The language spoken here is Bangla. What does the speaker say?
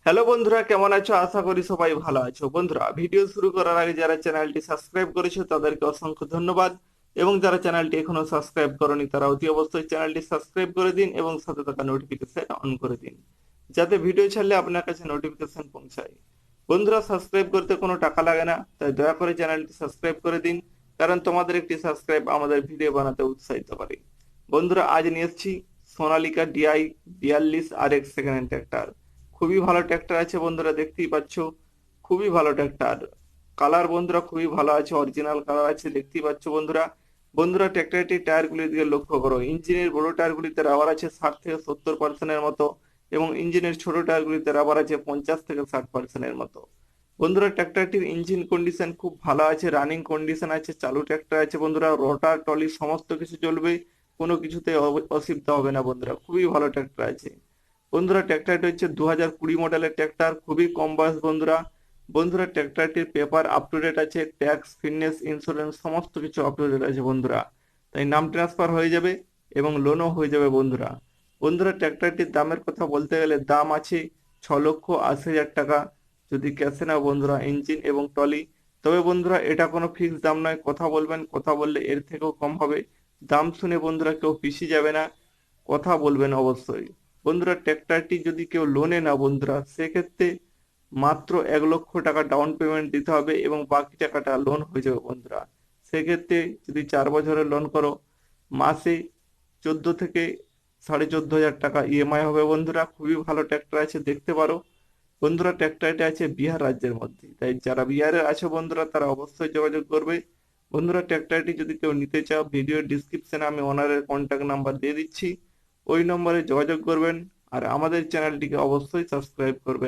হ্যালো বন্ধুরা, কেমন আছো? আশা করি সবাই ভালো আছো। বন্ধুরা, ভিডিও শুরু করার আগে যারা চ্যানেলটি সাবস্ক্রাইব করেছো তাদেরকে অসংখ্য ধন্যবাদ, এবং যারা চ্যানেলটি এখনো সাবস্ক্রাইব করনি তারা অতি অবশ্যই চ্যানেলটি সাবস্ক্রাইব করে দিন এবং সাথে থাকা নোটিফিকেশন অন করে দিন, যাতে ভিডিও ছাড়লে আপনার কাছে নোটিফিকেশন পৌঁছায়। বন্ধুরা, সাবস্ক্রাইব করতে কোনো টাকা লাগে না, তাই দয়া করে চ্যানেলটি সাবস্ক্রাইব করে দিন, কারণ তোমাদের একটি সাবস্ক্রাইব আমাদের ভিডিও বানাতে উৎসাহিত করে। বন্ধুরা, আজ নিয়ে এসেছি Sonalika DI 42 second hand tractor. খুবই ভালো ট্র্যাক্টর আছে বন্ধুরা, দেখতেই পাচ্ছ। খুবই ভালো ট্র্যাক্টর। কালার বন্ধুরা খুবই ভালো আছে, অরিজিনাল কালার আছে, দেখতেই পাচ্ছ বন্ধুরা। বন্ধুরা, ট্র্যাক্টরটির টায়ারগুলির দিকে লক্ষ্য করো। ইঞ্জিনের বড় টায়ারগুলিতে রাবার আছে 60 থেকে 70% মতো, এবং ইঞ্জিনের ছোট টায়ারগুলিতে রাবার আছে 50 থেকে 60% মতো। বন্ধুরা, ট্র্যাক্টরটির ইঞ্জিন কন্ডিশন খুব ভালো আছে, রানিং কন্ডিশন আছে, চালু ট্র্যাক্টর আছে বন্ধুরা। রোটার টলি সমস্ত কিছু চলবে, কোনো কিছুতে অসুবিধা হবে না বন্ধুরা, খুবই ভালো ট্র্যাক্টর আছে। বন্ধুরা, ট্র্যাক্টরটি হচ্ছে 2020 মডেলের ট্র্যাক্টর, খুবই কম বয়স বন্ধুরা। বন্ধুরা, ট্র্যাক্টরটির পেপার আপ টু ডেট আছে, ট্যাক্স, ফিটনেস, ইন্স্যুরেন্স সমস্ত কিছু আপ টু ডেট আছে বন্ধুরা। তাই নাম ট্রান্সফার হয়ে যাবে এবং লোনও হয়ে যাবে বন্ধুরা। বন্ধুরা, ট্র্যাক্টরটির দামের কথা বলতে গেলে দাম আছে 6,80,000 টাকা, যদি ক্যাশে নাও বন্ধুরা, ইঞ্জিন এবং টলি। তবে বন্ধুরা, এটা কোনো ফিক্স দাম নয়, কথা বলবেন, কথা বললে এর থেকেও কম হবে। দাম শুনে বন্ধুরা কেউ পিছিয়ে যাবে না, কথা বলবেন অবশ্যই। বন্ধুরা, ট্র্যাক্টরটি যদি কেউ লোনে নাও বন্ধুরা, সেক্ষেত্রে মাত্র 1 লক্ষ টাকা ডাউন পেমেন্ট দিতে হবে এবং বাকি টাকাটা লোন হয়ে যাবে বন্ধুরা। সেক্ষেত্রে যদি 4 বছরের লোন করো, মাসে 14 থেকে 14,500 টাকা ইএমআই হবে বন্ধুরা। খুবই ভালো ট্র্যাক্টর আছে, দেখতে পারো বন্ধুরা। ট্র্যাক্টরটি আছে বিহার রাজ্যের মধ্যে, তাই যারা বিহারে আছো বন্ধুরা তারা অবশ্যই যোগাযোগ করবে। বন্ধুরা, ট্র্যাক্টরটি যদি কেউ নিতে চাও, ভিডিও ডিসক্রিপশনে আমি ওনারের কন্ট্যাক্ট নাম্বার দিয়ে দিচ্ছি, ওই নম্বরে যোগাযোগ করবেন। আর আমাদের চ্যানেলটিকে অবশ্যই সাবস্ক্রাইব করবেন।